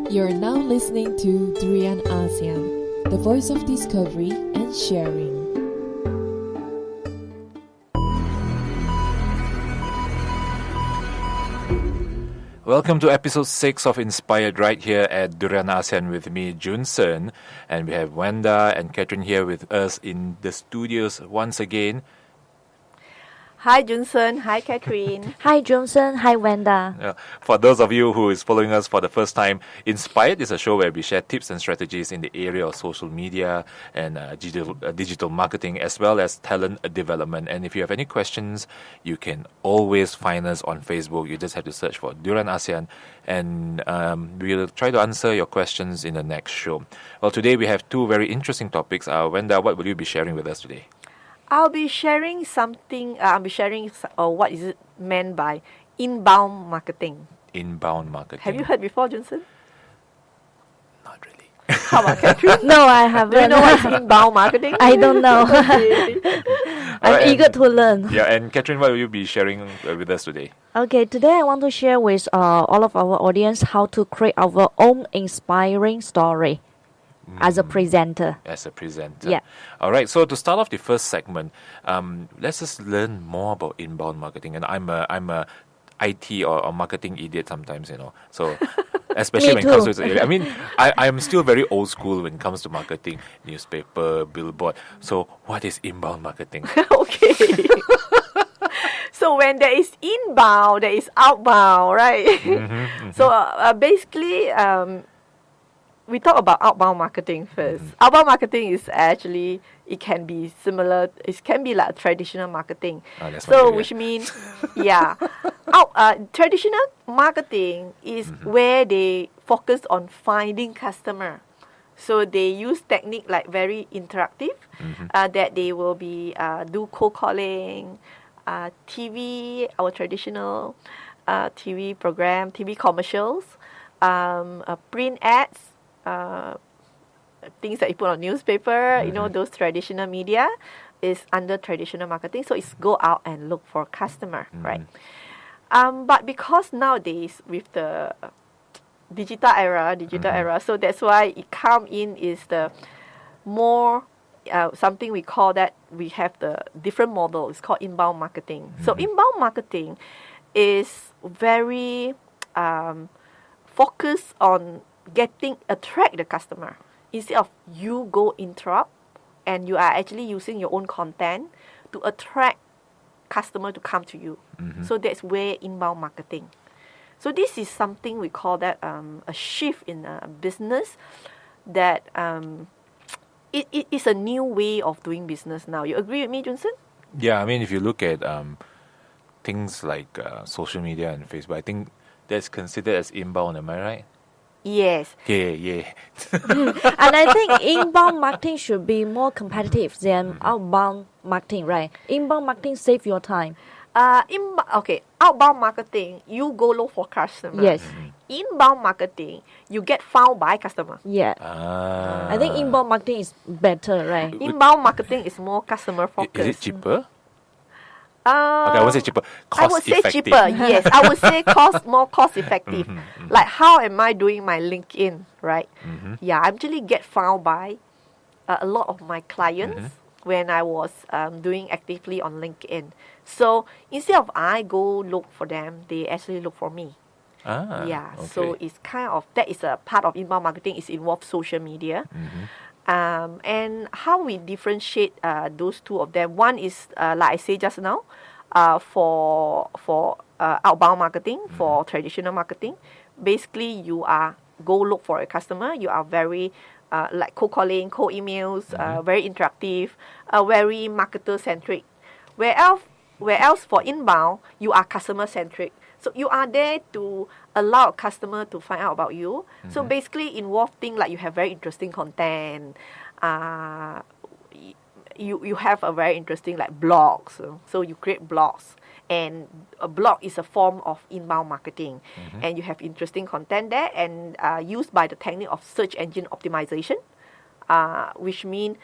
You're now listening to Durian Asean, the voice of discovery and sharing. Welcome to episode 6 of Inspired right here at Durian Asean with me, Junsern. And we have Vanda and Catherine here with us in the studios once again. Hi Junsern, hi Catherine. Hi Johnson, hi Vanda. For those of you who is following us for the first time, Inspired is a show where we share tips and strategies in the area of social media and digital marketing, as well as talent development. And if you have any questions, you can always find us on Facebook. You just have to search for Durian ASEAN, and we'll try to answer your questions in the next show. Well, today we have two very interesting topics. Vanda, what will you be sharing with us today? I'll be sharing something. What is it meant by inbound marketing. Inbound marketing. Have you heard before, Johnson? Not really. How about Catherine? No, I haven't. Do you know what is inbound marketing? I don't know. Okay. I'm eager to learn. Yeah, and Catherine, what will you be sharing with us today? Okay, today I want to share with all of our audience how to create our own inspiring story as a presenter. As a presenter. Yeah. All right. So to start off the first segment, let's just learn more about inbound marketing. And I'm a IT or marketing idiot sometimes, you know. So especially when it comes to, I mean, I'm still very old school when it comes to marketing, newspaper, billboard. So what is inbound marketing? Okay. So when there is inbound, there is outbound, right? So basically, we talk about outbound marketing first. Outbound marketing is actually, it can be similar, it can be like traditional marketing. So which means, traditional marketing is where they focus on finding customer. So they use technique like very interactive, that they will be do cold calling, TV, our traditional TV program, TV commercials, print ads, things that you put on newspaper, you know, those traditional media is under traditional marketing. So it's go out and look for customer, right? But because nowadays with the digital era, so that's why it come in is the more something we call that we have the different model. It's called inbound marketing. So inbound marketing is very focused on attract the customer instead of you go interrupt, and you are actually using your own content to attract customer to come to you. So that's where inbound marketing. So this is something we call that a shift in a business that it is a new way of doing business now. You agree with me, Johnson? Yeah, I mean, if you look at things like social media and Facebook, I think that's considered as inbound, am I right? Yes. Yeah. And I think inbound marketing should be more competitive than outbound marketing, right? Inbound marketing save your time. Outbound marketing, you go look for customer. Yes. Inbound marketing, you get found by customer. Yeah. I think inbound marketing is better, right? Inbound marketing is more customer focused. Is it cheaper? Okay, I would say cheaper. I would say cheaper, yes. I would say more cost effective. Like how am I doing my LinkedIn, right? Yeah, I actually get found by a lot of my clients when I was doing actively on LinkedIn. So instead of I go look for them, they actually look for me. So it's kind of, that is a part of inbound marketing. It involves social media. And how we differentiate those two of them. One is, like I said just now, for outbound marketing, for traditional marketing. Basically, you are go look for a customer. You are very like cold calling, cold emails, very interactive, very marketer centric. Whereas for inbound, you are customer centric. So you are there to allow a customer to find out about you. So basically involve things like you have very interesting content. You have a very interesting like blogs. So you create blogs. And a blog is a form of inbound marketing. And you have interesting content there and used by the technique of search engine optimization, which means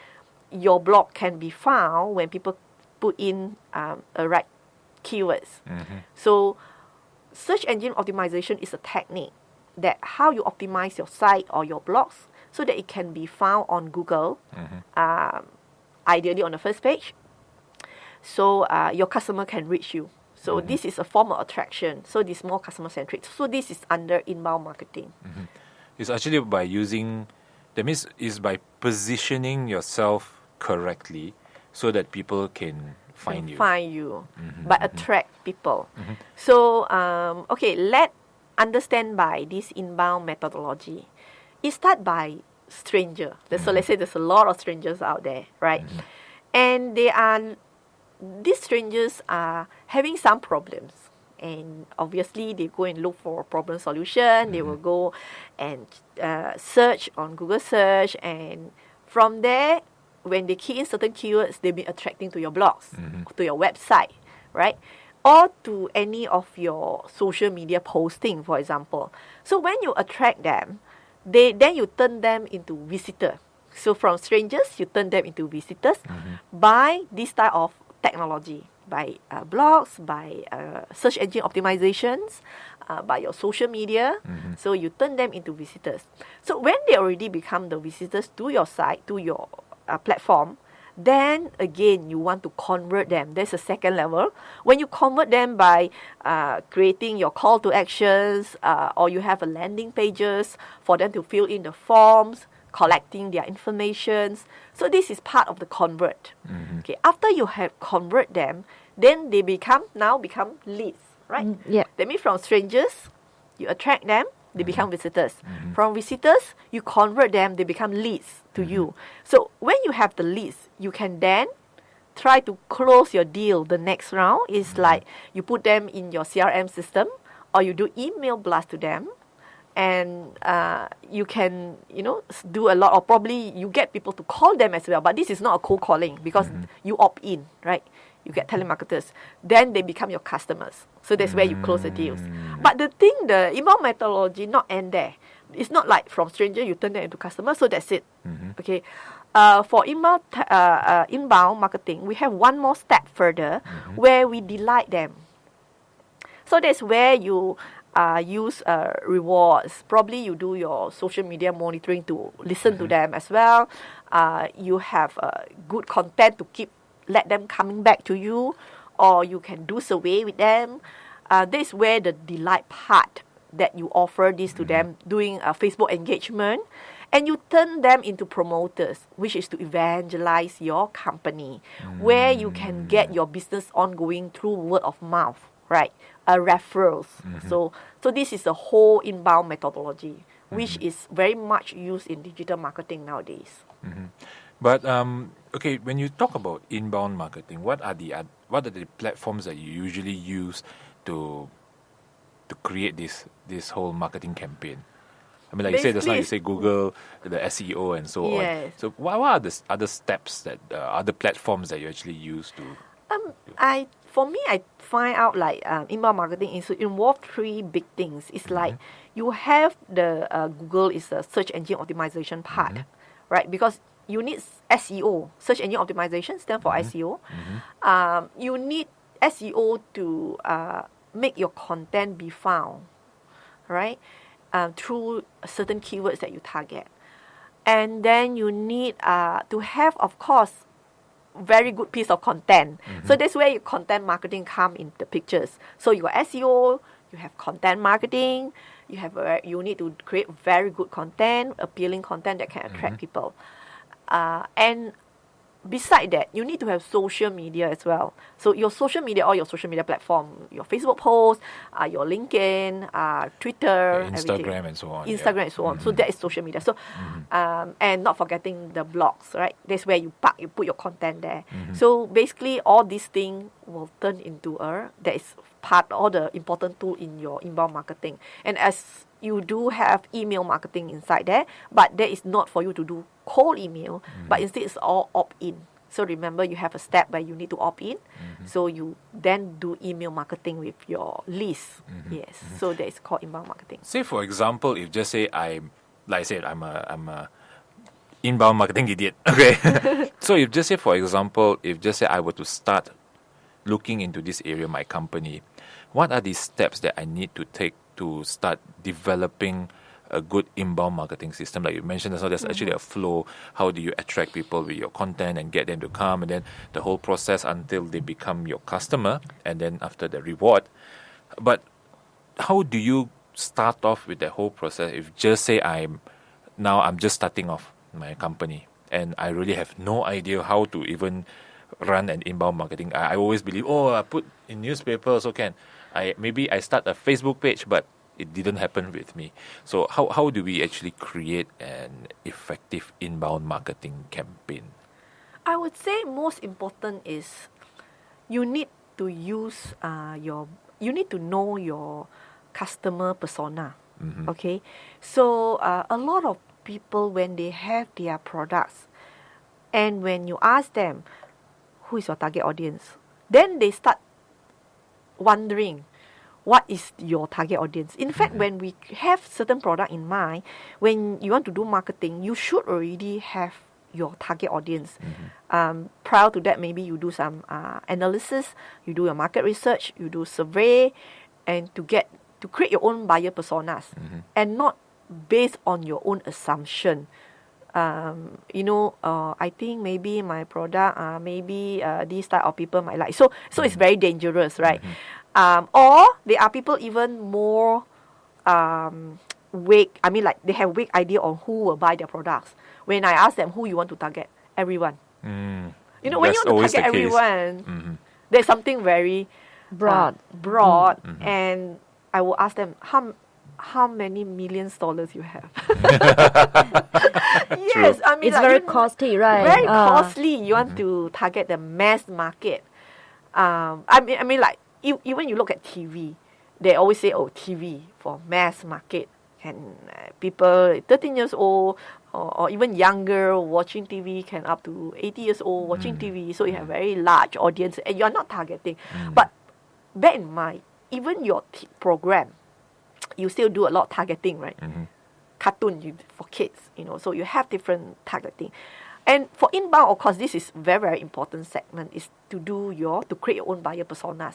your blog can be found when people put in a right keywords. So search engine optimization is a technique that how you optimize your site or your blogs so that it can be found on Google, ideally on the first page, so your customer can reach you. So this is a form of attraction. So this is more customer-centric. So this is under inbound marketing. It's actually by using, that means is by positioning yourself correctly so that people can find you. But attract people. So, okay, let's understand by this inbound methodology. It starts by stranger. So let's say there's a lot of strangers out there, right? And these strangers are having some problems. And obviously, they go and look for a problem solution. They will go and search on Google search. And from there, when they key in certain keywords, they'll be attracting to your blogs, to your website, right? Or to any of your social media posting, for example. So when you attract them, then you turn them into visitors. So from strangers, you turn them into visitors by this type of technology, by blogs, by search engine optimizations, by your social media. So you turn them into visitors. So when they already become the visitors to your site, to your platform, then again you want to convert them. There's a second level. When you convert them by creating your call to actions, or you have a landing pages for them to fill in the forms, collecting their informations. So this is part of the convert. Okay, after you have convert them, then they become leads, right? That means from strangers, you attract them, they become visitors. From visitors, you convert them, they become leads to you. So when you have the leads, you can then try to close your deal. The next round is like you put them in your CRM system, or you do email blast to them. And you can, do a lot, or probably you get people to call them as well. But this is not a cold calling because you opt in, right? You get telemarketers. Then they become your customers. So that's where you close the deals. But the inbound methodology not end there. It's not like from stranger you turn them into customers. So that's it. Okay. For inbound marketing, we have one more step further where we delight them. So that's where you use rewards. Probably you do your social media monitoring to listen to them as well. You have good content to let them coming back to you, or you can do survey with them. This is where the delight part that you offer this to them, doing a Facebook engagement, and you turn them into promoters, which is to evangelize your company, where you can get your business ongoing through word of mouth, right? Referrals. So this is the whole inbound methodology, which is very much used in digital marketing nowadays. But okay, when you talk about inbound marketing, what are the platforms that you usually use to create this whole marketing campaign? I mean, like you said just now, you say Google, the SEO, and so on. So what are the other steps that other platforms that you actually use to? I find out like inbound marketing is involve three big things. It's like you have the Google is a search engine optimization part, right? Because you need SEO, search engine optimization stands for SEO. You need SEO to make your content be found, right? Through certain keywords that you target. And then you need to have, of course, very good piece of content. So that's where your content marketing come in the pictures. So you got SEO, you have content marketing, you need to create very good content, appealing content that can attract people. And beside that, you need to have social media as well. So your social media, or your social media platform, your Facebook post, your LinkedIn, Twitter, Instagram, and so on. Instagram and so on. So that is social media. So and not forgetting the blogs, right? That's where you put your content there. So basically, all these things will turn into that is all the important tool in your inbound marketing. And as you do have email marketing inside there, but that is not for you to do cold email, but instead it's all opt-in. So remember, you have a step where you need to opt in. So you then do email marketing with your list. Yes. So that is called inbound marketing. Say for example, if just say I'm a inbound marketing idiot. Okay. So if just say I were to start looking into this area, my company, what are the steps that I need to take to start developing a good inbound marketing system? Like you mentioned, so there's actually a flow. How do you attract people with your content and get them to come, and then the whole process until they become your customer, and then after the reward. But how do you start off with the whole process? If just say I'm just starting off my company and I really have no idea how to even run an inbound marketing. I always believe, I put in newspaper also can. Maybe I start a Facebook page, but it didn't happen with me. So how do we actually create an effective inbound marketing campaign? I would say most important is you need to use you need to know your customer persona. Okay, so a lot of people, when they have their products, and when you ask them who is your target audience, then they start wondering what is your target audience. In fact, when we have certain product in mind, when you want to do marketing, you should already have your target audience. Prior to that, maybe you do some analysis, you do your market research, you do survey, and to create your own buyer personas, and not based on your own assumption. I think maybe my product, maybe these type of people might like. So it's very dangerous, right? Or there are people even more vague. I mean, like they have vague idea on who will buy their products. When I ask them who you want to target, everyone. When you want to target everyone, there's something very broad, and I will ask them how many millions dollars you have. Yes, I mean it's very costly, right? Very costly. You want to target the mass market. I mean, like even you look at TV, they always say, TV for mass market, and people 13 years old or even younger watching TV can up to 80 years old watching TV. So you have very large audience, and you are not targeting. But bear in mind, even your program, you still do a lot of targeting, right? Cartoon for kids, so you have different targeting. And for inbound, of course, this is very, very important segment, is to create your own buyer personas.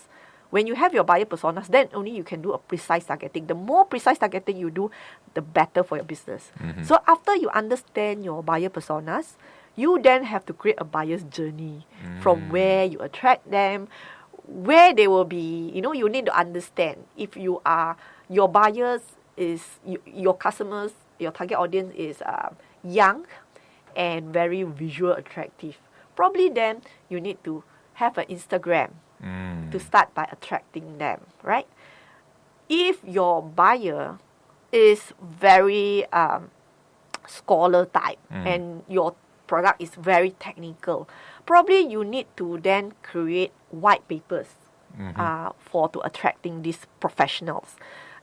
When you have your buyer personas, then only you can do a precise targeting. The more precise targeting you do, the better for your business. So after you understand your buyer personas, you then have to create a buyer's journey from where you attract them, where they will be. You need to understand if your buyers is, your customers, your target audience is young and very visual attractive. Probably then you need to have an Instagram to start by attracting them, right? If your buyer is very scholar type and your product is very technical, probably you need to then create white papers to attracting these professionals.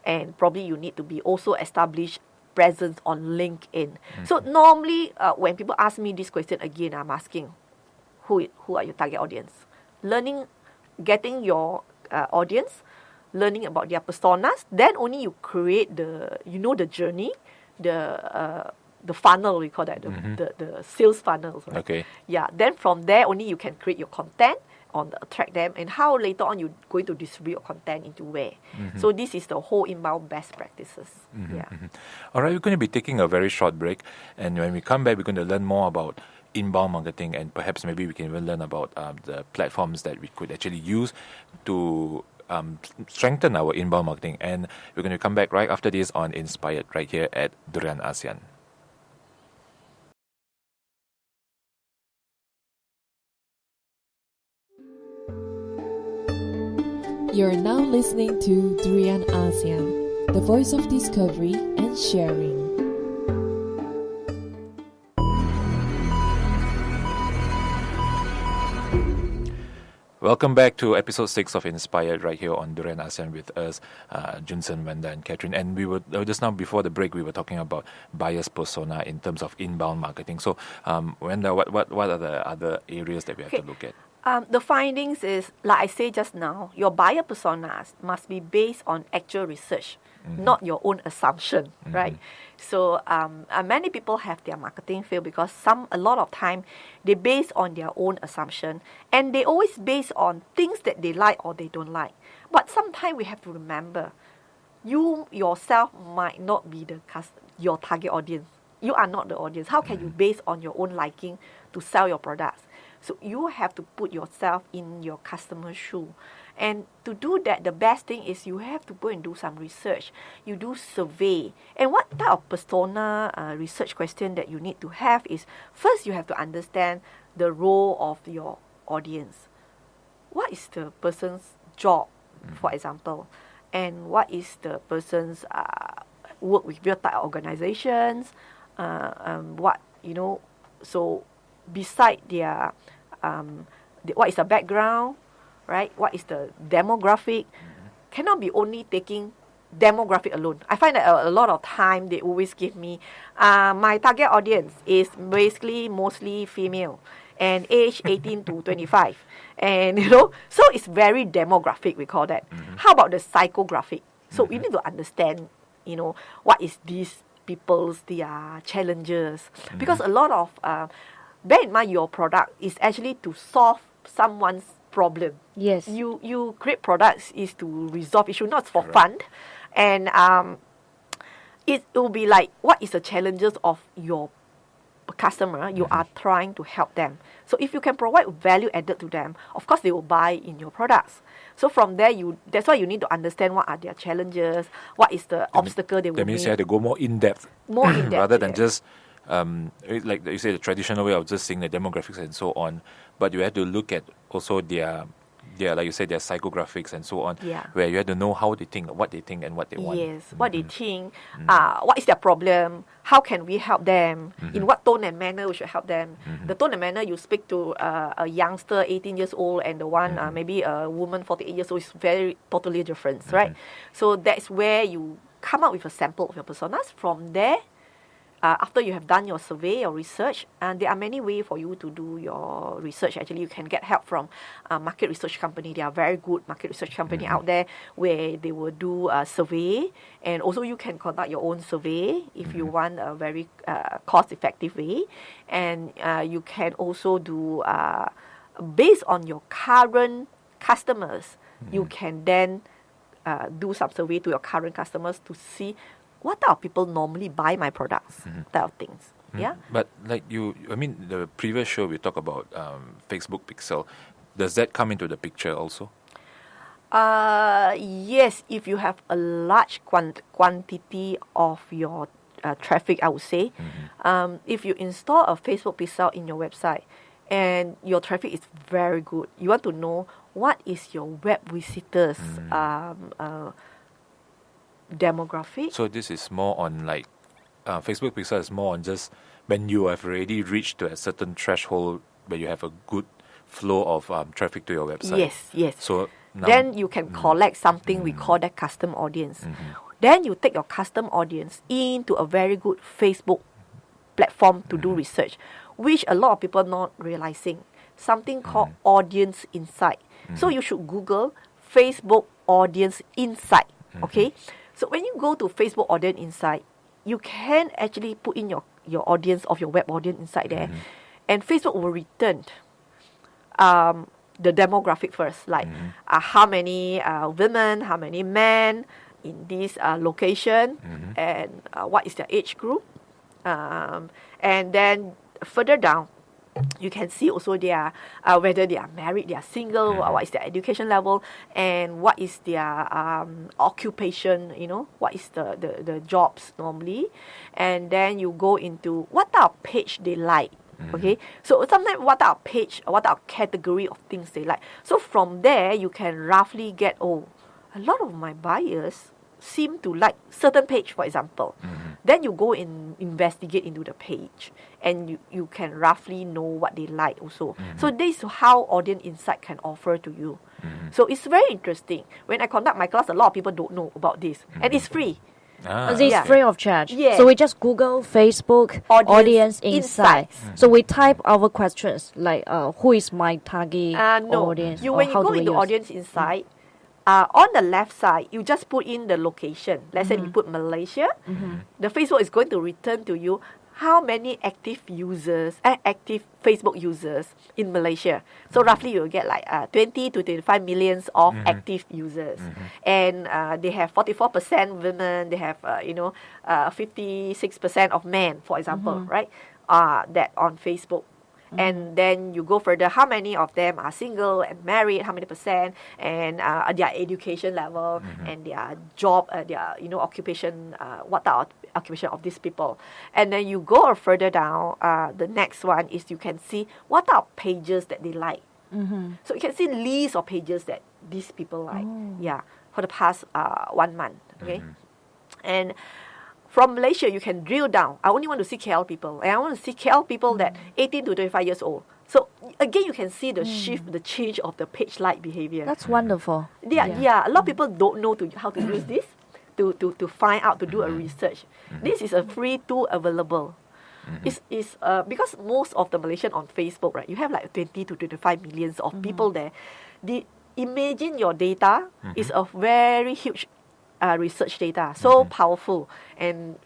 And probably you need to be also establish presence on LinkedIn. So normally when people ask me this question again, I'm asking who are your target audience? Getting your audience, learning about their personas, then only you create the journey, the funnel, we call that, the sales funnels. Right? Okay. Yeah, then from there only you can create your content on attract them, and how later on you're going to distribute your content into where. So this is the whole inbound best practices. All right, we're going to be taking a very short break, and when we come back, we're going to learn more about inbound marketing, and perhaps maybe we can even learn about the platforms that we could actually use to strengthen our inbound marketing. And we're going to come back right after this on Inspired, right here at Durian ASEAN. You're now listening to Durian ASEAN, the voice of discovery and sharing. Welcome back to episode 6 of Inspired, right here on Durian ASEAN with us, Junsern, Vanda, and Catherine. And we were just now before the break, we were talking about buyer's persona in terms of inbound marketing. So, Vanda, what are the other areas that we have to look at? The findings is, like I say just now, your buyer personas must be based on actual research, not your own assumption, right? So many people have their marketing fail because a lot of time they base on their own assumption, and they always base on things that they like or they don't like. But sometimes we have to remember, you yourself might not be your target audience. You are not the audience. How can you base on your own liking to sell your products? So you have to put yourself in your customer's shoe. And to do that, the best thing is you have to go and do some research. You do survey. And what type of persona research question that you need to have is, first you have to understand the role of your audience. What is the person's job, for example? And what is the person's work with what type of organizations? So beside their what is the background, right? What is the demographic? Cannot be only taking demographic alone. I find that a lot of time they always give me, my target audience is basically mostly female and age 18 to 25. And so it's very demographic, we call that. How about the psychographic? So you need to understand, what is these people's, their challenges. Because a lot of, bear in mind your product is actually to solve someone's problem. Yes. You create products is to resolve issue, not for fun. And it will be like, what is the challenges of your customer? You are trying to help them. So if you can provide value added to them, of course they will buy in your products. So from there, that's why you need to understand what are their challenges, what is the obstacle they will meet. That means you have to go more in-depth. More in-depth. Rather than just, like you say, the traditional way of just seeing the demographics and so on. But you have to look at also their like you said, their psychographics and so on, where you have to know how they think, what they think, and what they want. Yes, what they think, what is their problem, how can we help them, in what tone and manner we should help them. The tone and manner you speak to a youngster, 18 years old, and the one, maybe a woman, 48 years old, is very totally different, right? So that's where you come up with a sample of your personas. From there, after you have done your survey or research, and there are many ways for you to do your research. Actually, you can get help from market research company. There are very good market research company out there where they will do a survey, and also you can conduct your own survey if you want a very cost-effective way. And you can also do, based on your current customers, you can then do some survey to your current customers to see what type of people normally buy my products, type of things. Yeah. But the previous show we talked about Facebook Pixel. Does that come into the picture also? Yes, if you have a large quantity of your traffic, I would say. If you install a Facebook Pixel in your website and your traffic is very good, you want to know what is your web visitors demographic. So this is more on like Facebook Pixel is more on just when you have already reached to a certain threshold where you have a good flow of traffic to your website. Yes. So now, then you can collect something we call that custom audience. Then you take your custom audience into a very good Facebook platform to do research, which a lot of people not realizing. Something called audience insight. So you should Google Facebook audience insight. Okay. So when you go to Facebook Audience Insight, you can actually put in your audience of your web audience inside there. And Facebook will return the demographic first, like how many women, how many men in this location, and what is their age group. And then further down, you can see also their whether they are married, they are single, what is their education level, and what is their occupation, what is the jobs normally. And then you go into what type of page they like. Okay, so sometimes what type of page, what type of category of things they like. So from there, you can roughly get, a lot of my buyers seem to like certain page, for example. Then you go and investigate into the page, and you can roughly know what they like also. So this is how Audience Insight can offer to you. So it's very interesting. When I conduct my class, a lot of people don't know about this, and it's free. It's Yeah. free of charge. Yes. So we just Google Facebook Audience audience insight. insights. So we type our questions like who is my target No. audience? You or when you how go do we into use? audience insight, on the left side, you just put in the location. Let's say you put Malaysia. The Facebook is going to return to you how many active users, active Facebook users in Malaysia. So roughly you'll get like 20 to 25 millions of active users. And they have 44% women, they have, 56% of men, for example, right? That on Facebook. And then you go further, how many of them are single and married, how many percent, and their education level, and their job, their occupation, what type of occupation of these people. And then you go further down, the next one is you can see what type of pages that they like. So you can see lists of pages that these people like, for the past 1 month, okay? And from Malaysia, you can drill down. I only want to see KL people. And I want to see KL people that 18 to 25 years old. So again, you can see the shift, the change of the page like behavior. That's wonderful. Yeah, a lot of people don't know how to use this to find out, to do a research. This is a free tool available. It's because most of the Malaysian on Facebook, right, you have like 20 to 25 millions of people there. Imagine your data is a very huge research data, so powerful, and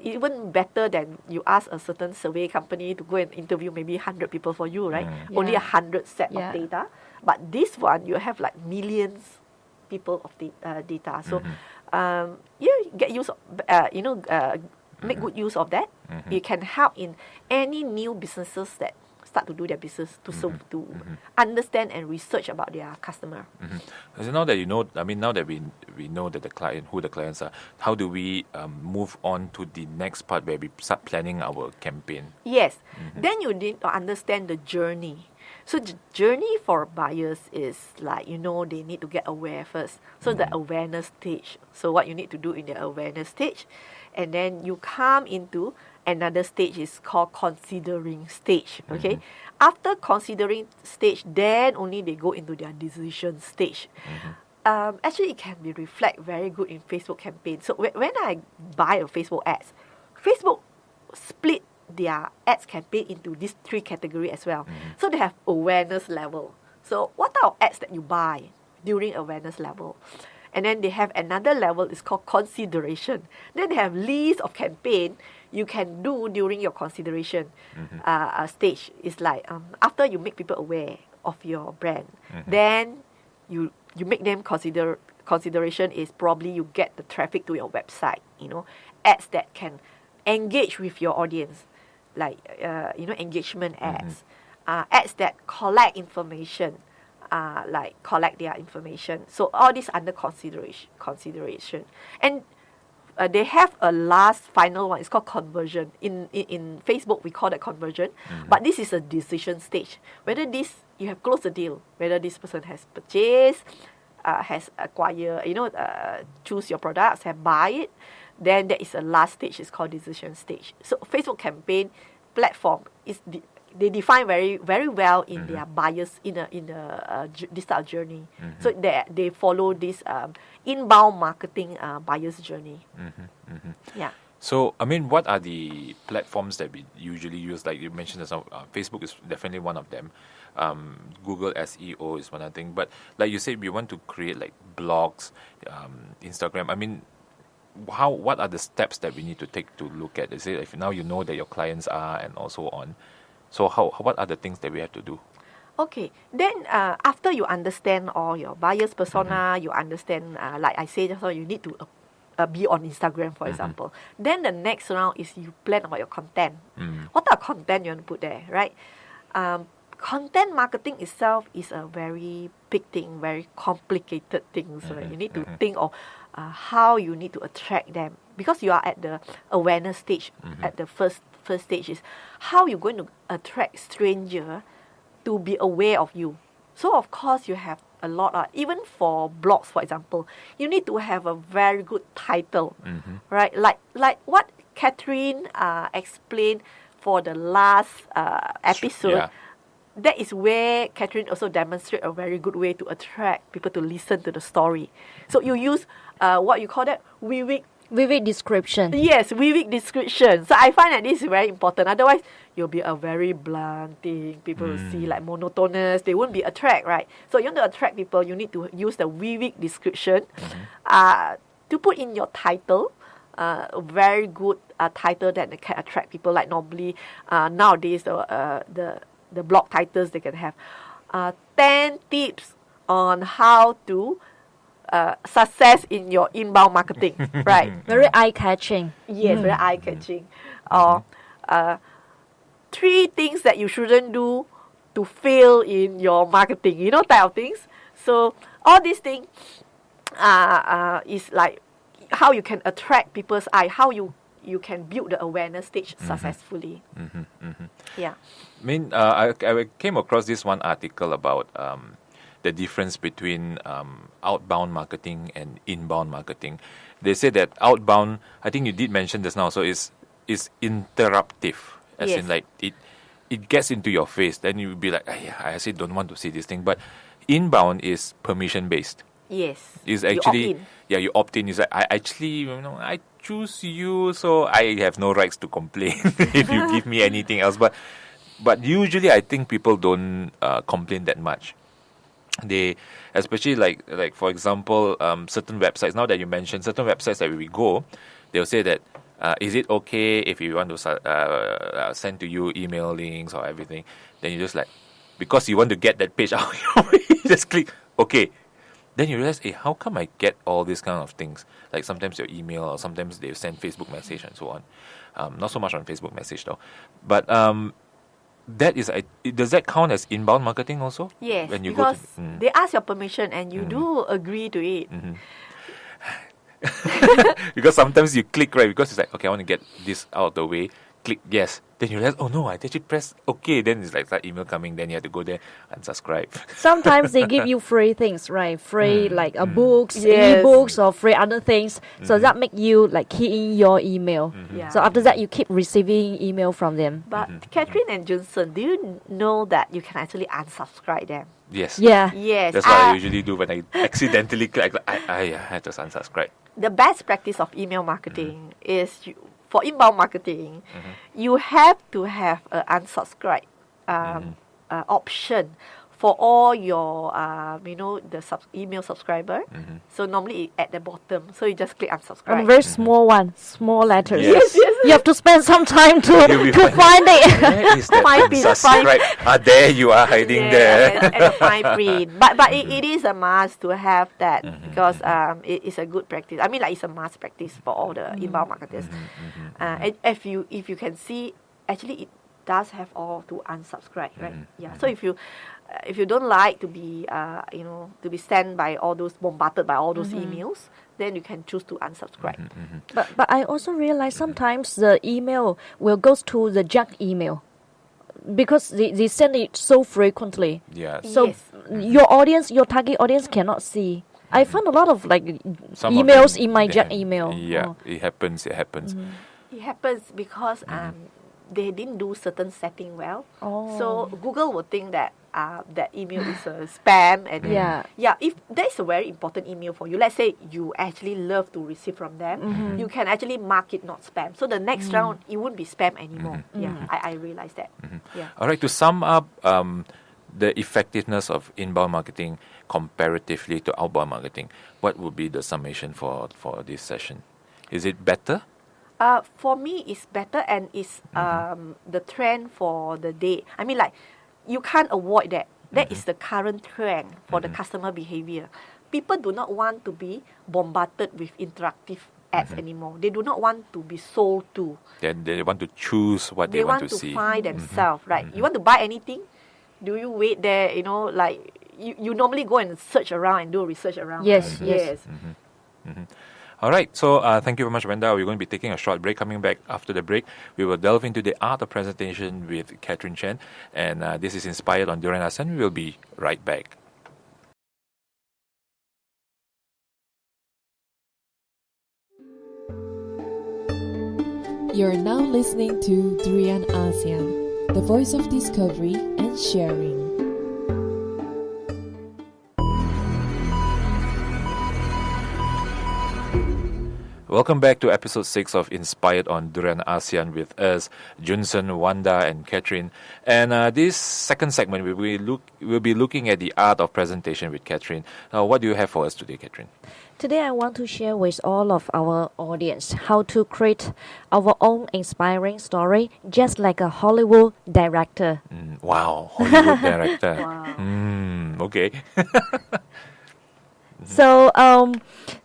even better than you ask a certain survey company to go and interview maybe 100 people for you, right? Only 100 set of data, but this one you have like millions people of data. So get use of, make good use of that. You can help in any new businesses that start to do their business to understand and research about their customer. So now that now that we know that who the clients are, how do we move on to the next part where we start planning our campaign? Yes, then you need to understand the journey. So the journey for buyers is like, they need to get aware first. So the awareness stage. So what you need to do in the awareness stage, and then you come into another stage is called considering stage. Okay, after considering stage, then only they go into their decision stage. Actually, it can be reflect very good in Facebook campaign. So when I buy a Facebook ads, Facebook split their ads campaign into these 3 categories as well. So they have awareness level. So what type of ads that you buy during awareness level? And then they have another level, it's called consideration. Then they have list of campaign you can do during your consideration stage. It's like after you make people aware of your brand, then you make them consideration is probably you get the traffic to your website, ads that can engage with your audience, like engagement ads, ads that collect information, like collect their information. So all this under consideration. And they have a last final one. It's called conversion. In Facebook, we call that conversion. But this is a decision stage. Whether you have closed the deal, whether this person has purchased, has acquired, choose your products, have buy it, then there is a last stage. It's called decision stage. So Facebook campaign platform they define very very well in their buyers in this type of journey. So they follow this inbound marketing buyer's journey. Yeah. So, what are the platforms that we usually use? Like you mentioned, Facebook is definitely one of them. Google SEO is one other thing. But like you said, we want to create like blogs, Instagram. What are the steps that we need to take to look at? Is it if now you know that your clients are and also on? So what are the things that we have to do? Okay, then after you understand all your buyer's persona, you understand, like I said, so you need to be on Instagram, for example. Then the next round is you plan about your content. What type of content you want to put there, right? Content marketing itself is a very big thing, very complicated thing. So you need to think of how you need to attract them, because you are at the awareness stage. At the first stage is how you're going to attract stranger to be aware of you. So of course you have a lot even for blogs, for example, you need to have a very good title, right? Like what Catherine explained for the last episode. Yeah. That is where Catherine also demonstrated a very good way to attract people to listen to the story. So you use what you call that Vivid description. Yes, vivid description. So I find that this is very important. Otherwise, you'll be a very blunt thing. People will see like monotonous. They won't be attract, right? So you want to attract people, you need to use the vivid description to put in your title. A very good title that can attract people. Like normally nowadays, the blog titles they can have 10 tips on how to success in your inbound marketing, right? Very eye-catching. Yes, very eye-catching. Or 3 things that you shouldn't do to fail in your marketing, type of things. So all these things is like how you can attract people's eye, how you can build the awareness stage successfully. Yeah. I mean, I came across this one article about the difference between outbound marketing and inbound marketing. They say that outbound, I think you did mention this now, so is interruptive, as in like it gets into your face. Then you'll be like, I actually don't want to see this thing. But inbound is permission based. Yes. Is actually you opt in. Yeah, you opt in. It's like I actually I choose you, so I have no rights to complain if you give me anything else. But usually I think people don't complain that much. They, especially like for example, certain websites. Now that you mentioned certain websites that we go, they'll say that is it okay if you want to send to you email links or everything? Then you just like, because you want to get that page out, you just click okay. Then you realize, hey, how come I get all these kind of things? Like sometimes your email, or sometimes they send Facebook message and so on. Not so much on Facebook message though, but that is, does that count as inbound marketing also? Yes, when you because go to, they ask your permission and you do agree to it. Because sometimes you click, right, because it's like, okay, I want to get this out of the way, click yes, then you realize, oh no, I actually press okay, then it's like that email coming, then you have to go there and subscribe. Sometimes they give you free things, right? Free like books, Yes. e-books, or free other things. So that make you like key in your email. Yeah. So after that, you keep receiving email from them. But Catherine and Junsern, do you know that you can actually unsubscribe them? Yes. Yeah. Yes. That's what I usually do when I accidentally click. Like, I just unsubscribe. The best practice of email marketing is for inbound marketing, you have to have an unsubscribe option for all your email subscriber. So normally at the bottom, so you just click And unsubscribe. very small one, small letters. Yes. You have to spend some time You'll to be find it. Where is that Might be the fine- unsubscribe? There you are hiding there. and a fine print. But it is a must to have that because it is a good practice. I mean, like it's a must practice for all the inbound marketers. And if you can see, actually it does have all to unsubscribe, right? Yeah. So if you don't like to be to be sent by all those bombarded by all those emails, then you can choose to unsubscribe. But I also realize sometimes the email will go to the junk email because they send it so frequently. Yes. So Yes. your target audience cannot see. I found a lot of like Some of emails them, in my they junk have- email. Yeah, Oh. it happens. It happens because they didn't do certain setting well. Oh. So Google will think that that email is a spam, and Yeah. if that's a very important email for you, let's say you actually love to receive from them, you can actually mark it not spam. So the next round it won't be spam anymore. Yeah, I realize that. Yeah. All right. To sum up, the effectiveness of inbound marketing comparatively to outbound marketing, what would be the summation for this session? Is it better? For me, it's better, and it's the trend for the day. I mean, like, you can't avoid that. That is the current trend for the customer behavior. People do not want to be bombarded with interactive ads anymore. They do not want to be sold to. Then they want to choose what they want to see. Find themselves, right? You want to buy anything? Do you wait there? Like you normally go and search around and do research around. Yes, right? yes. All right, so thank you very much, Vanda. We're going to be taking a short break. Coming back after the break, we will delve into the art of presentation with Catherine Chen, and this is inspired on Durian Asean. We will be right back. You're now listening to Durian Asean, the voice of discovery and sharing. Welcome back to episode 6 of Inspired on Durian ASEAN with us, Junsern, Vanda, and Catherine. And this second segment, we'll be looking at the art of presentation with Catherine. What do you have for us today, Catherine? Today I want to share with all of our audience how to create our own inspiring story, just like a Hollywood director. Wow, Hollywood director. Wow. Okay. So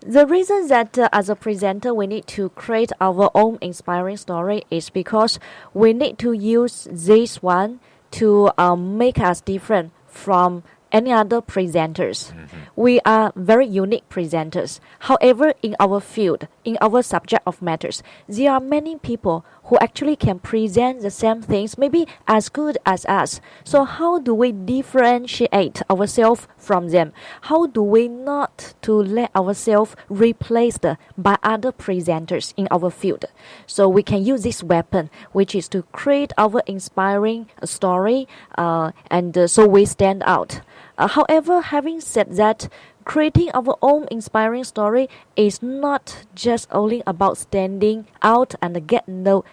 the reason that as a presenter we need to create our own inspiring story is because we need to use this one to make us different from any other presenters. We are very unique presenters. However, in our field, in our subject of matters, there are many people who actually can present the same things, maybe as good as us. So how do we differentiate ourselves from them? How do we not to let ourselves replaced by other presenters in our field? So we can use this weapon, which is to create our inspiring story, and so we stand out. However, having said that, creating our own inspiring story is not just only about standing out and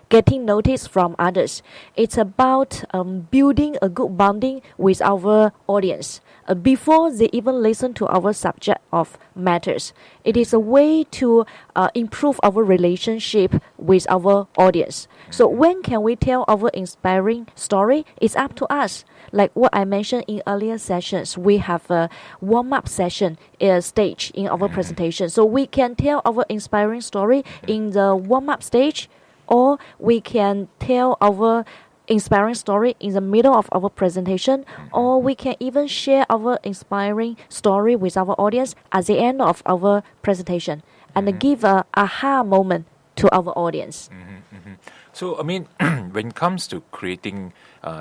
getting noticed from others. It's about building a good bonding with our audience before they even listen to our subject of matters. It is a way to improve our relationship with our audience. So when can we tell our inspiring story? It's up to us. Like what I mentioned in earlier sessions, we have a warm-up session stage in our presentation. So we can tell our inspiring story in the warm-up stage, or we can tell our inspiring story in the middle of our presentation, or we can even share our inspiring story with our audience at the end of our presentation and give a aha moment to our audience. So, I mean, when it comes to creating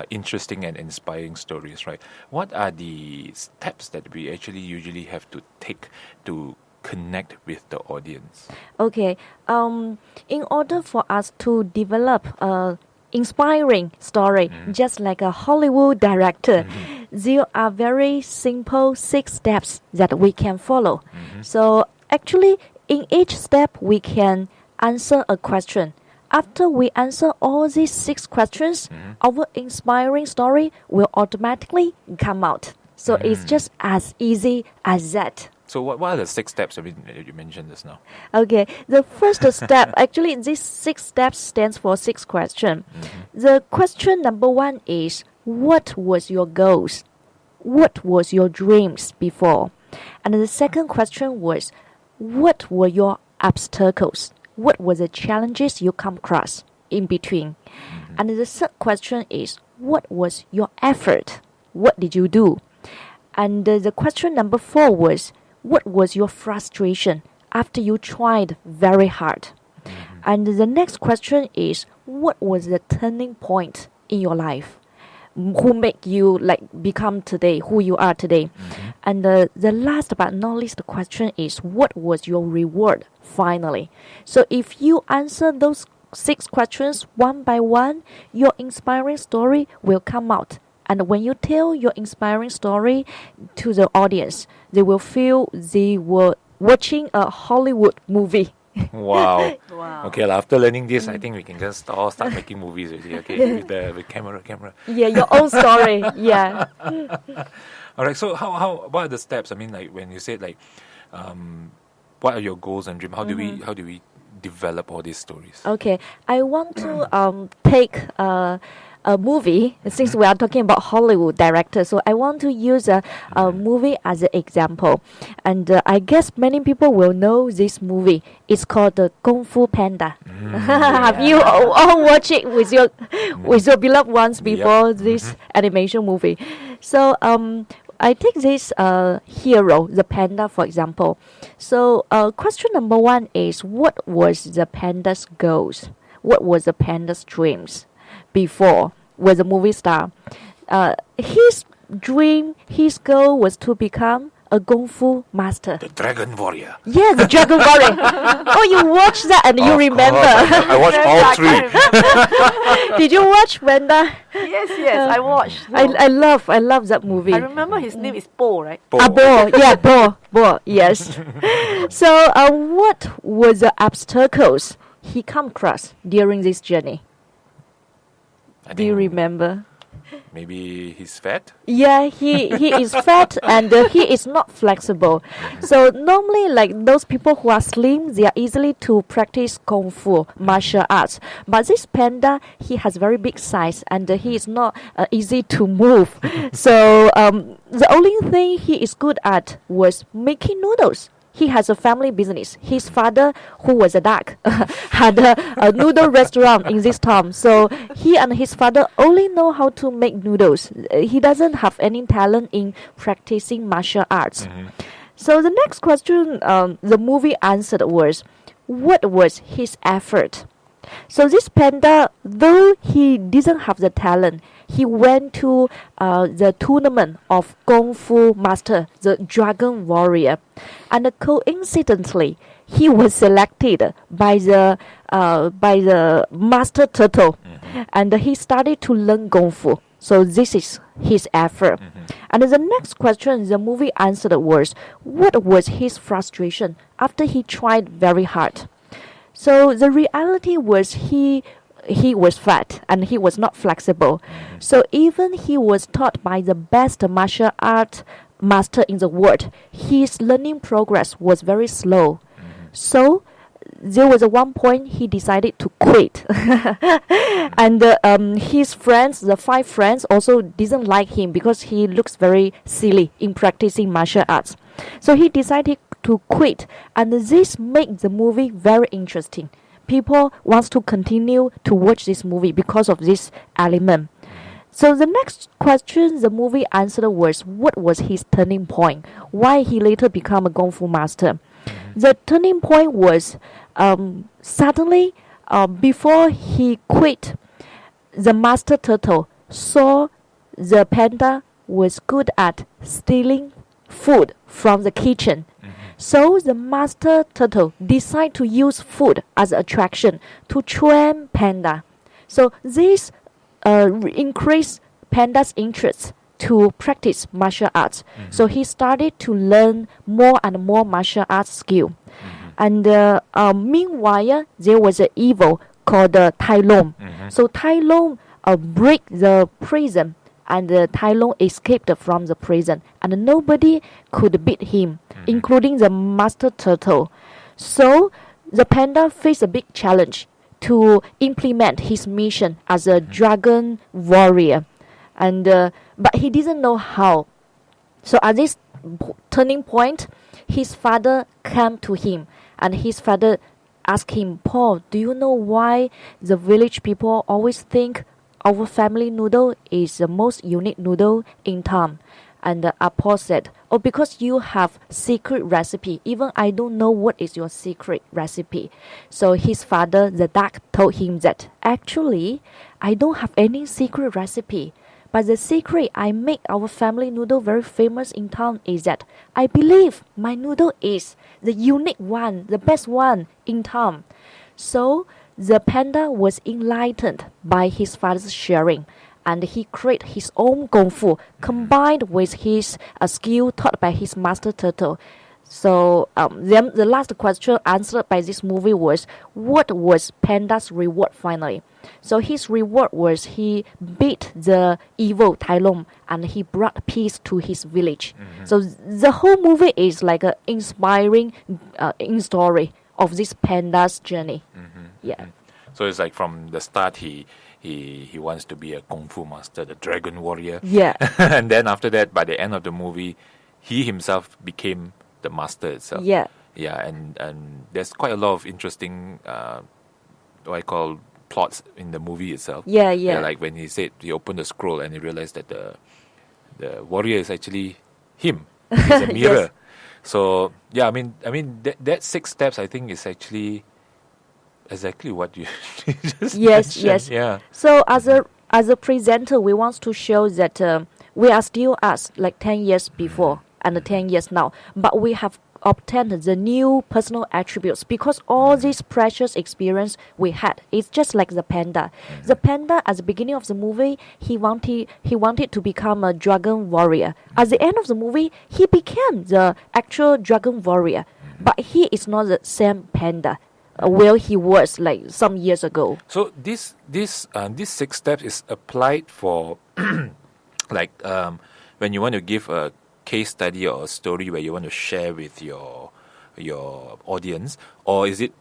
interesting and inspiring stories, right, what are the steps that we actually usually have to take to connect with the audience? Okay, in order for us to develop a inspiring story, just like a Hollywood director, there are very simple 6 steps that we can follow. So actually, in each step, we can answer a question. After we answer all these 6 questions, our inspiring story will automatically come out. So it's just as easy as that. So what are the 6 steps that you mentioned just now? Okay, the first step, actually these 6 steps stands for 6 questions. The question number 1 is, what was your goals? What was your dreams before? And the second question was, what were your obstacles? What were the challenges you come across in between? And the third question is, what was your effort? What did you do? And the question number 4 was, what was your frustration after you tried very hard? And the next question is, what was the turning point in your life? Who make you become today, who you are today? And the last but not least question is, what was your reward finally? So if you answer those 6 questions one by one, your inspiring story will come out. And when you tell your inspiring story to the audience, they will feel they were watching a Hollywood movie. Wow. Wow. Okay, after learning this, I think we can just all start making movies already. Okay, with camera. Yeah, your own story. Yeah. All right. So what are the steps? I mean, like when you said what are your goals and dreams? How do we develop all these stories? Okay, I want to take a movie, since we are talking about Hollywood director, so I want to use a movie as an example. And I guess many people will know this movie. It's called the Kung Fu Panda. Have you all watched it with your beloved ones before this animation movie? So I take this hero, the panda, for example. So question number 1 is, what was the panda's goals? What was the panda's dreams before with a movie star? His dream, his goal was to become a Kung Fu master. The Dragon Warrior. Yeah, the Dragon Warrior. Oh, you watched that and you Of remember. course, I watched all I three. can't remember. Did you watch Vanda? Yes, I watched. I love that movie. I remember his name is Po, right? Po. Bo, yeah, Bo, yes. So, what were the obstacles he come across during this journey? I Do you think remember? Maybe he's fat. Yeah, he is fat and he is not flexible. So normally, like those people who are slim, they are easily to practice kung fu martial arts. But this panda, he has very big size and he is not easy to move. So the only thing he is good at was making noodles. He has a family business. His father, who was a duck, had a noodle restaurant in this town. So he and his father only know how to make noodles. He doesn't have any talent in practicing martial arts. So the next question the movie answered was, what was his effort? So this panda, though he didn't have the talent, he went to the tournament of Kung Fu Master, the Dragon Warrior. And coincidentally, he was selected by the Master Turtle. And he started to learn Kung Fu. So this is his effort. And the next question the movie answered was, what was his frustration after he tried very hard? So the reality was he was fat and he was not flexible. So even he was taught by the best martial art master in the world, his learning progress was very slow. So there was one point he decided to quit. And his friends, the 5 friends, also didn't like him because he looks very silly in practicing martial arts. So he decided to quit, and this made the movie very interesting. People want to continue to watch this movie because of this element. So the next question the movie answered was, what was his turning point? Why he later became a Kung Fu master? The turning point was suddenly before he quit, the Master Turtle saw the panda was good at stealing food from the kitchen. So the Master Turtle decided to use food as an attraction to train panda. So this increased panda's interest to practice martial arts. So he started to learn more and more martial arts skill. And meanwhile, there was an evil called Tai Long. So Tai Long break the prison, and Tai Long escaped from the prison, and nobody could beat him, including the Master Turtle. So the panda faced a big challenge to implement his mission as a dragon warrior, and but he didn't know how. So at this turning point, his father came to him, and his father asked him, Paul, do you know why the village people always think our family noodle is the most unique noodle in town? And Paul said, oh, because you have secret recipe. Even I don't know what is your secret recipe. So his father, the duck, told him that, actually, I don't have any secret recipe. But the secret I make our family noodle very famous in town is that I believe my noodle is the unique one, the best one in town. So the panda was enlightened by his father's sharing, and he created his own kung fu combined with his skill taught by his Master Turtle. So then the last question answered by this movie was, what was panda's reward finally? So his reward was he beat the evil Tai Long and he brought peace to his village. So the whole movie is like an inspiring story of this panda's journey. Yeah. So it's like from the start he wants to be a kung fu master, the dragon warrior. Yeah. And then after that, by the end of the movie, he himself became the master itself. Yeah. Yeah, and there's quite a lot of interesting what I call plots in the movie itself. Yeah. Like when he said he opened the scroll and he realized that the warrior is actually him. He's a mirror. Yes. So yeah, I mean that 6 steps I think is actually exactly what you just Yes, mentioned. yes. Yeah. So as a presenter, we want to show that we are still us like 10 years before. and 10 years now, but we have obtained the new personal attributes because all this precious experience we had. It's just like the panda. The panda at the beginning of the movie, he wanted to become a dragon warrior. At the end of the movie, he became the actual dragon warrior, but he is not the same panda where he was like some years ago. So these 6 steps is applied for like when you want to give a case study or a story where you want to share with your audience, or is it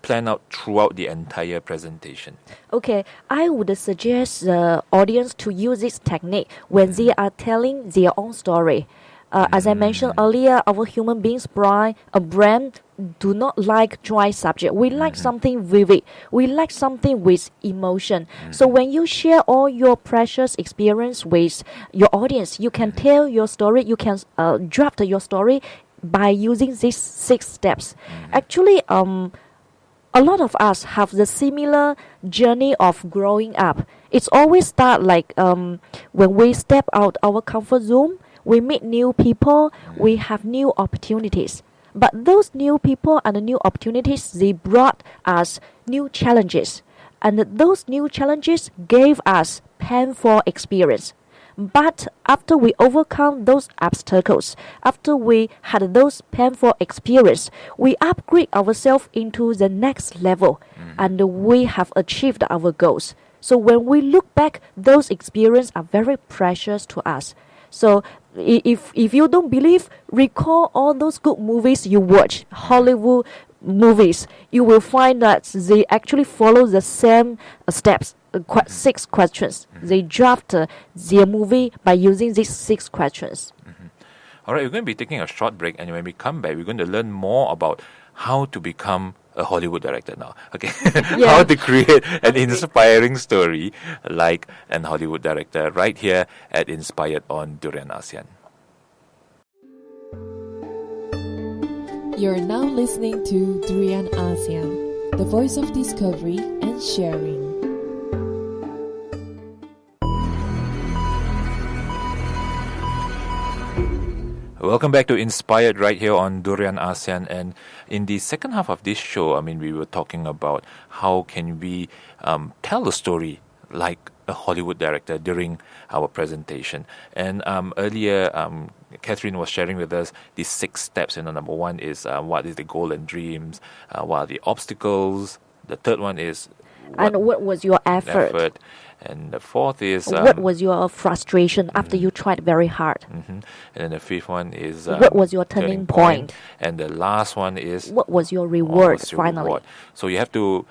planned out throughout the entire presentation? Okay, I would suggest the audience to use this technique when they are telling their own story. As I mentioned earlier, our human beings' brain do not like dry subject. We like something vivid. We like something with emotion. So when you share all your precious experience with your audience, you can tell your story. You can draft your story by using these 6 steps. Actually, a lot of us have the similar journey of growing up. It's always start like when we step out our comfort zone. We meet new people, we have new opportunities. But those new people and the new opportunities, they brought us new challenges. And those new challenges gave us painful experience. But after we overcome those obstacles, after we had those painful experience, we upgrade ourselves into the next level and we have achieved our goals. So when we look back, those experiences are very precious to us. So if you don't believe, recall all those good movies you watch, Hollywood movies. You will find that they actually follow the same steps, 6 questions. They draft their movie by using these 6 questions. All right, we're going to be taking a short break, and when we come back, we're going to learn more about how to become a Hollywood director now. Okay, how to create an inspiring story like an Hollywood director right here at Inspired on Durian ASEAN. You're now listening to Durian ASEAN, the voice of discovery and sharing. Welcome back to Inspired right here on Durian ASEAN, and in the second half of this show, we were talking about how can we tell a story like a Hollywood director during our presentation. And earlier, Catherine was sharing with us the 6 steps. Number 1 is what is the goal and dreams, what are the obstacles. The third one is what was your effort? And the 4th is what was your frustration after you tried very hard? And then the 5th one is what was your turning point? And the last one is what was your reward finally? Reward. So you have to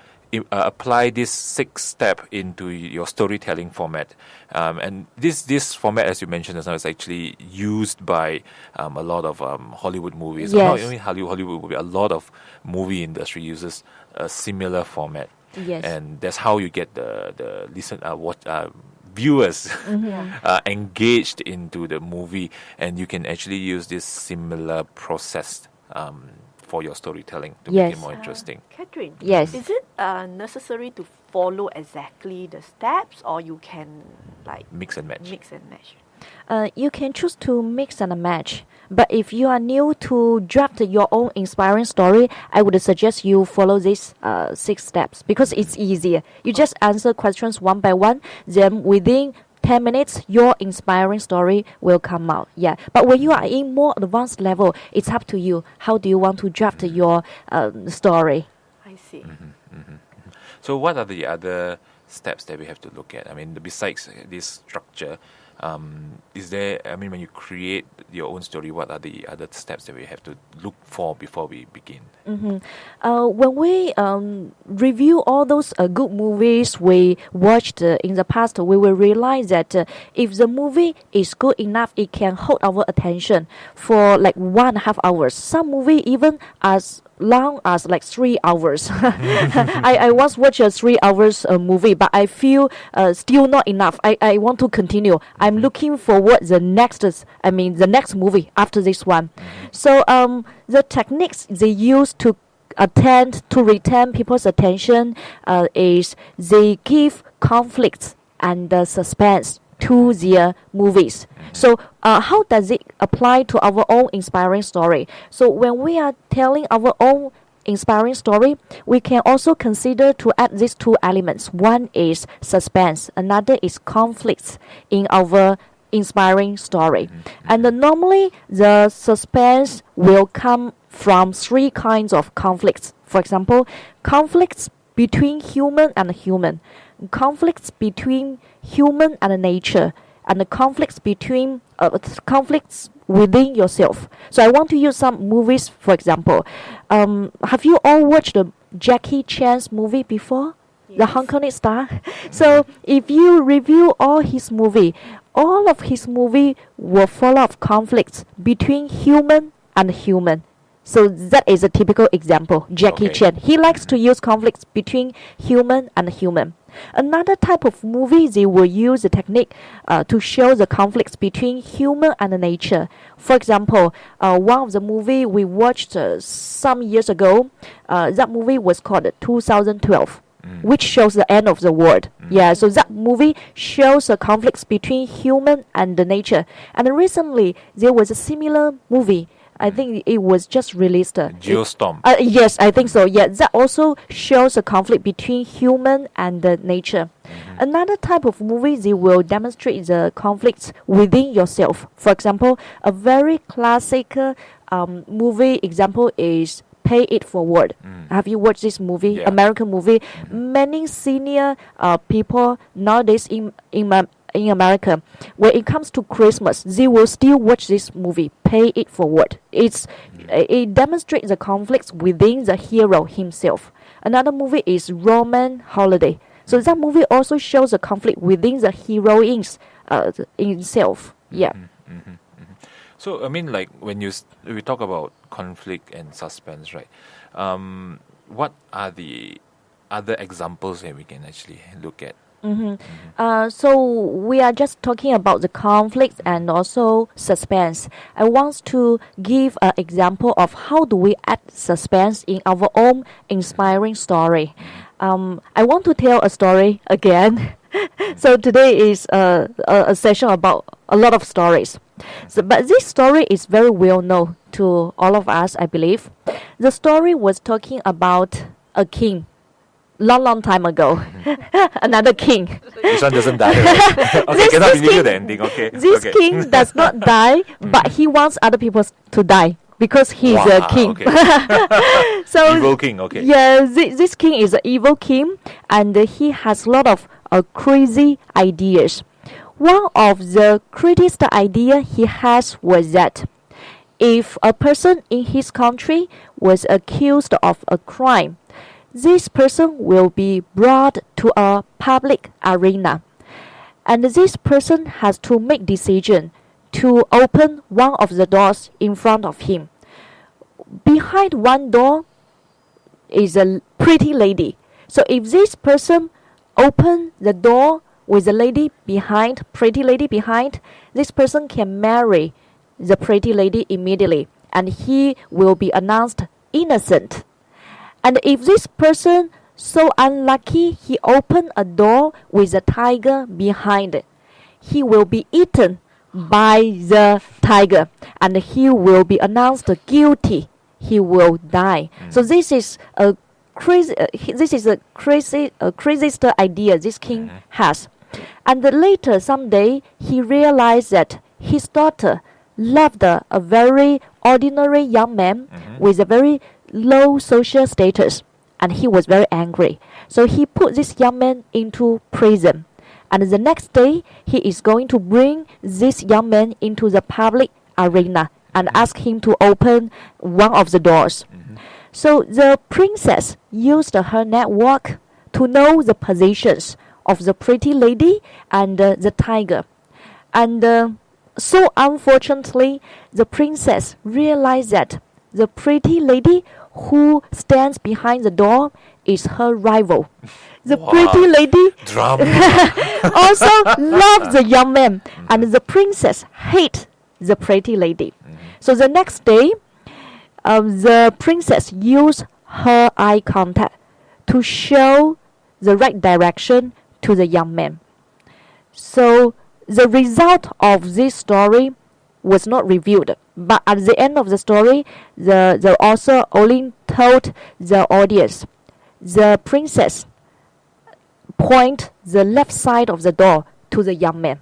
apply this 6 step into your storytelling format, and this format, as you mentioned just now, is actually used by a lot of Hollywood movies. Yes. Not only Hollywood movie, a lot of movie industry uses a similar format. Yes. And that's how you get the viewers engaged into the movie, and you can actually use this similar process for your storytelling to make it more interesting. Catherine, Yes. is it necessary to follow exactly the steps, or you can like Mix and match. mix and match? You can choose to mix and match. But if you are new to draft your own inspiring story, I would suggest you follow these 6 steps because it's easier. You just answer questions one by one, then within 10 minutes, your inspiring story will come out. Yeah. But when you are in more advanced level, it's up to you. How do you want to draft your story? I see. So what are the other steps that we have to look at? Besides this structure, is there, when you create your own story, what are the other steps that we have to look for before we begin? When we review all those good movies we watched in the past, we will realize that if the movie is good enough, it can hold our attention for like 1.5 hours. Some movie even as long as like 3 hours. I once watched a 3 hours movie, but I feel still not enough. I want to continue. I'm looking forward the next movie after this one. So the techniques they use to retain people's attention is they give conflicts and suspense to their movies. So how does it apply to our own inspiring story? So when we are telling our own inspiring story, we can also consider to add these two elements. One is suspense, another is conflicts in our inspiring story. And normally the suspense will come from three kinds of conflicts. For example, conflicts between human and human, conflicts between human and nature, and the conflicts between conflicts within yourself. So I want to use some movies, for example. Have you all watched the Jackie Chan's movie before? The Hong Kong star. So if you review all his movie, all of his movie were full of conflicts between human and human. So that is a typical example. Jackie Chan. He likes to use conflicts between human and human. Another type of movie, they will use the technique to show the conflicts between human and nature. For example, one of the movie we watched some years ago, that movie was called 2012. Which shows the end of the world. Yeah, so that movie shows the conflicts between human and the nature. And recently, there was a similar movie. I think it was just released. Geostorm. Yes, I think so. Yeah, that also shows a conflict between human and the nature. Another type of movie, they will demonstrate the conflicts within yourself. For example, a very classic movie example is Pay It Forward. Have you watched this movie? Yeah. American movie. Many senior people nowadays in America, when it comes to Christmas, they will still watch this movie, Pay It Forward. It demonstrates the conflicts within the hero himself. Another movie is Roman Holiday. So that movie also shows a conflict within the heroines himself. Yeah. So I mean, like when we talk about conflict and suspense, right? What are the other examples that we can actually look at? So we are just talking about the conflict and also suspense. I want to give an example of how do we add suspense in our own inspiring story. I want to tell a story again. So today is a session about a lot of stories. But this story is very well known to all of us, I believe. The story was talking about a king. Long time ago. Another king. This one doesn't die, right? Okay, cannot give you the ending. Okay. This king does not die, but he wants other people to die because he's a king. Okay. So evil king, okay. Yeah, this king is an evil king, and he has a lot of crazy ideas. One of the craziest idea he has was that if a person in his country was accused of a crime, this person will be brought to a public arena, and this person has to make decision to open one of the doors in front of him. Behind one door is a pretty lady. So if this person open the door with the pretty lady behind, this person can marry the pretty lady immediately, and he will be announced innocent. And if this person so unlucky, he opened a door with a tiger behind it, he will be eaten by the tiger, and he will be announced guilty. He will die. So this is a crazy. Craziest idea this king has. And later, someday, he realized that his daughter loved a very ordinary young man with a very low social status, and he was very angry. So he put this young man into prison. And the next day, he is going to bring this young man into the public arena and ask him to open one of the doors. So the princess used her network to know the positions of the pretty lady and the tiger. And so unfortunately, the princess realized that the pretty lady who stands behind the door is her rival. The pretty lady also loves the young man, and the princess hates the pretty lady. So the next day, the princess used her eye contact to show the right direction to the young man. So the result of this story was not revealed. But at the end of the story, the author only told the audience, the princess point the left side of the door to the young man.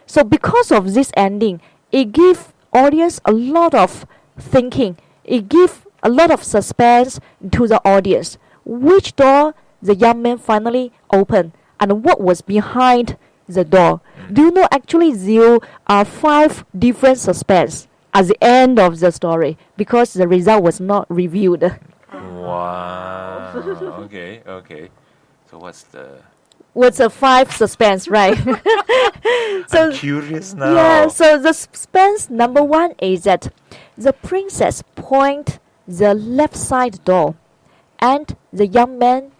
So because of this ending, it gives audience a lot of thinking. It gives a lot of suspense to the audience. Which door the young man finally opened and what was behind the door. Do you know actually there are 5 different suspense at the end of the story because the result was not revealed. Wow. Okay. So What's the 5 suspense, right? I'm curious now. Yeah, so the suspense number 1 is that the princess point the left side door and the young man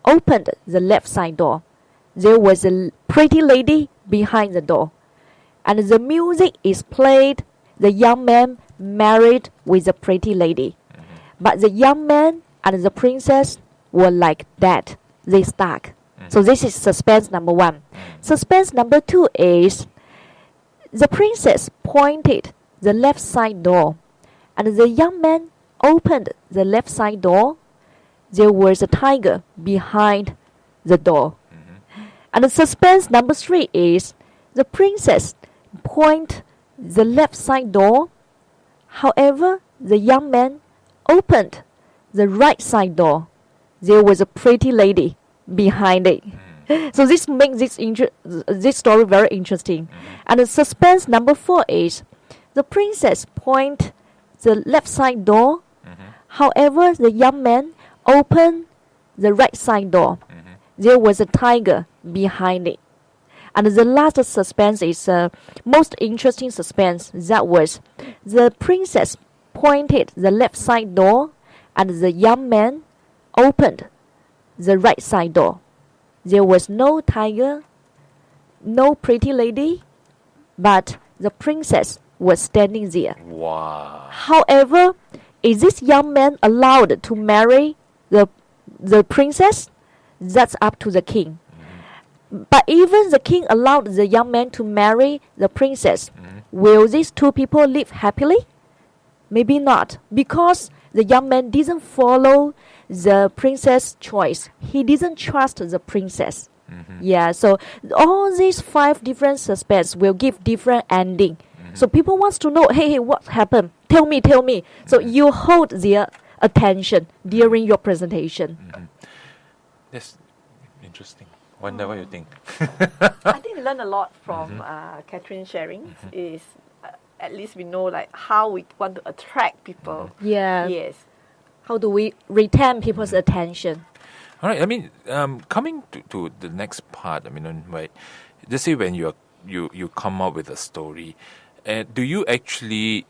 opened the left side door. There was a pretty lady behind the door. And the music is played. The young man married with the pretty lady. But the young man and the princess were like that. They stuck. So this is suspense number 1. Suspense number 2 is the princess pointed the left side door. And the young man opened the left side door. There was a tiger behind the door. And the suspense number 3 is the princess point the left side door. However, the young man opened the right side door. There was a pretty lady behind it. So this makes this story very interesting. And the suspense number 4 is the princess point the left side door. However, the young man opened the right side door. There was a tiger behind it. And the last suspense is most interesting suspense. That was the princess pointed the left side door and the young man opened the right side door. There was no tiger, no pretty lady, but the princess was standing there. Wow. However, is this young man allowed to marry the princess? That's up to the king. But even the king allowed the young man to marry the princess, will these 2 people live happily? Maybe not, because the young man didn't follow the princess' choice. He didn't trust the princess. Yeah, so all these 5 different suspense will give different ending. So people wants to know, hey, what happened? Tell me. So you hold their attention during your presentation. That's interesting. Wonder what you think. I think we learn a lot from Catherine sharing. Is at least we know like how we want to attract people. Yeah. Yes. How do we retain people's attention? All right. I mean, coming to the next part. I mean, right. Just say when you come up with a story, do you actually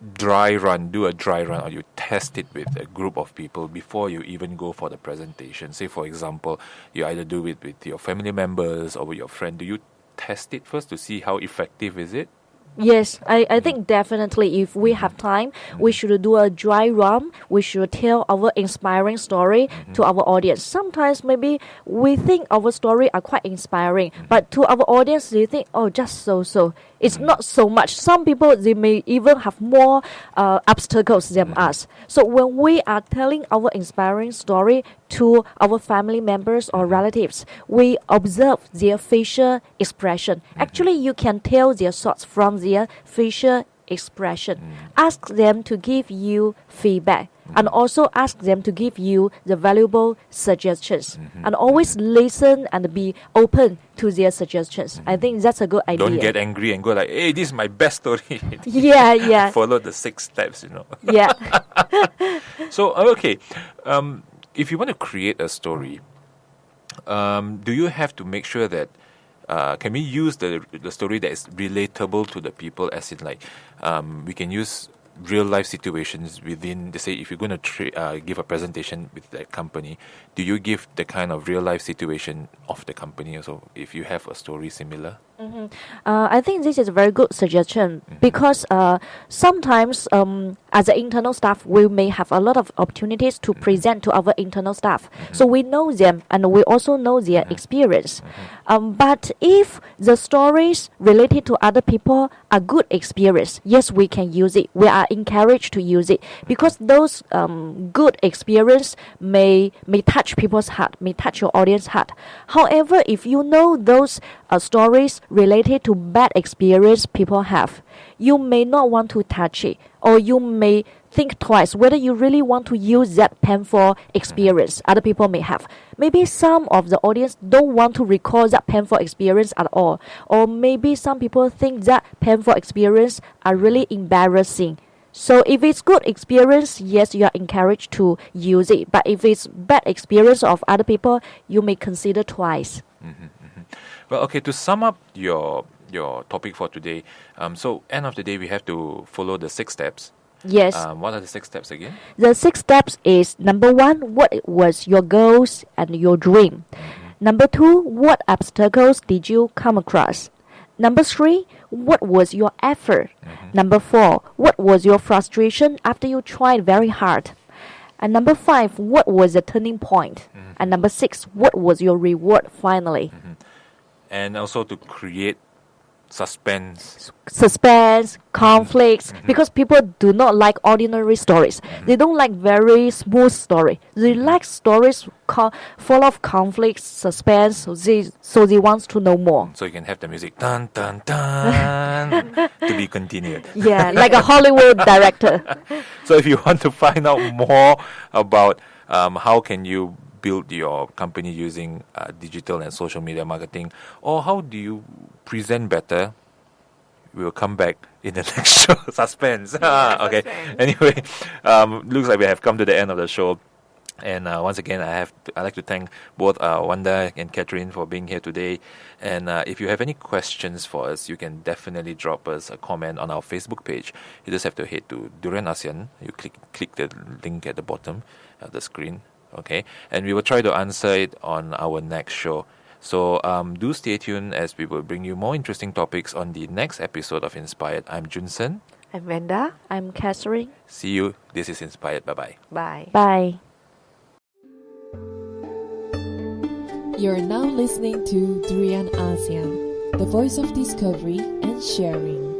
do a dry run, or you test it with a group of people before you even go for the presentation? Say, for example, you either do it with your family members or with your friend. Do you test it first to see how effective is it? Yes, I think definitely if we have time, we should do a dry run. We should tell our inspiring story to our audience. Sometimes maybe we think our story are quite inspiring, but to our audience, they think, oh, just so. It's not so much. Some people, they may even have more obstacles than us. So when we are telling our inspiring story to our family members or relatives, we observe their facial expression. Actually, you can tell their thoughts from their facial expression. Ask them to give you feedback, and also ask them to give you the valuable suggestions. And always listen and be open to their suggestions. I think that's a good idea. Don't get angry and go like, hey, this is my best story. Yeah. Follow the 6 steps, Yeah. So, okay. If you want to create a story, do you have to make sure that can we use the story that is relatable to the people, as in like we can use real life situations within, say, if you're going to give a presentation with that company, do you give the kind of real life situation of the company also, if you have a story similar? I think this is a very good suggestion because sometimes as an internal staff, we may have a lot of opportunities to present to our internal staff. So we know them and we also know their experience. But if the stories related to other people are good experience, yes, we can use it. We are encouraged to use it because those good experience may touch people's heart, may touch your audience heart. However, if you know those stories related to bad experience people have, you may not want to touch it, or you may think twice whether you really want to use that painful experience other people may have. Maybe some of the audience don't want to recall that painful experience at all, or maybe some people think that painful experience are really embarrassing. So if it's good experience, yes, you are encouraged to use it. But if it's bad experience of other people, you may consider twice. Well, okay, to sum up your topic for today, so end of the day, we have to follow the 6 steps. Yes. What are the 6 steps again? The 6 steps is, number 1, what was your goals and your dream? Number 2, what obstacles did you come across? Number 3, what was your effort? Number 4, what was your frustration after you tried very hard? And number 5, what was the turning point? And number 6, what was your reward finally? And also to create suspense, conflicts, because people do not like ordinary stories. They don't like very smooth story. They like stories full of conflicts, suspense, so they want to know more. So you can have the music dun dun dun to be continued. Yeah, like a Hollywood director. So if you want to find out more about how can you build your company using digital and social media marketing, or how do you present better, we'll come back in the next show. Suspense. Okay. Anyway, looks like we have come to the end of the show. And once again, I'd like to thank both Vanda and Catherine for being here today. And if you have any questions for us, you can definitely drop us a comment on our Facebook page. You just have to head to Durian Asean. You click the link at the bottom of the screen. Okay, and we will try to answer it on our next show. So do stay tuned as we will bring you more interesting topics on the next episode of Inspired. I'm Junsern. I'm Vanda. I'm Catherine. See you. This is Inspired. Bye-bye. Bye. Bye. You're now listening to Durian ASEAN, the voice of discovery and sharing.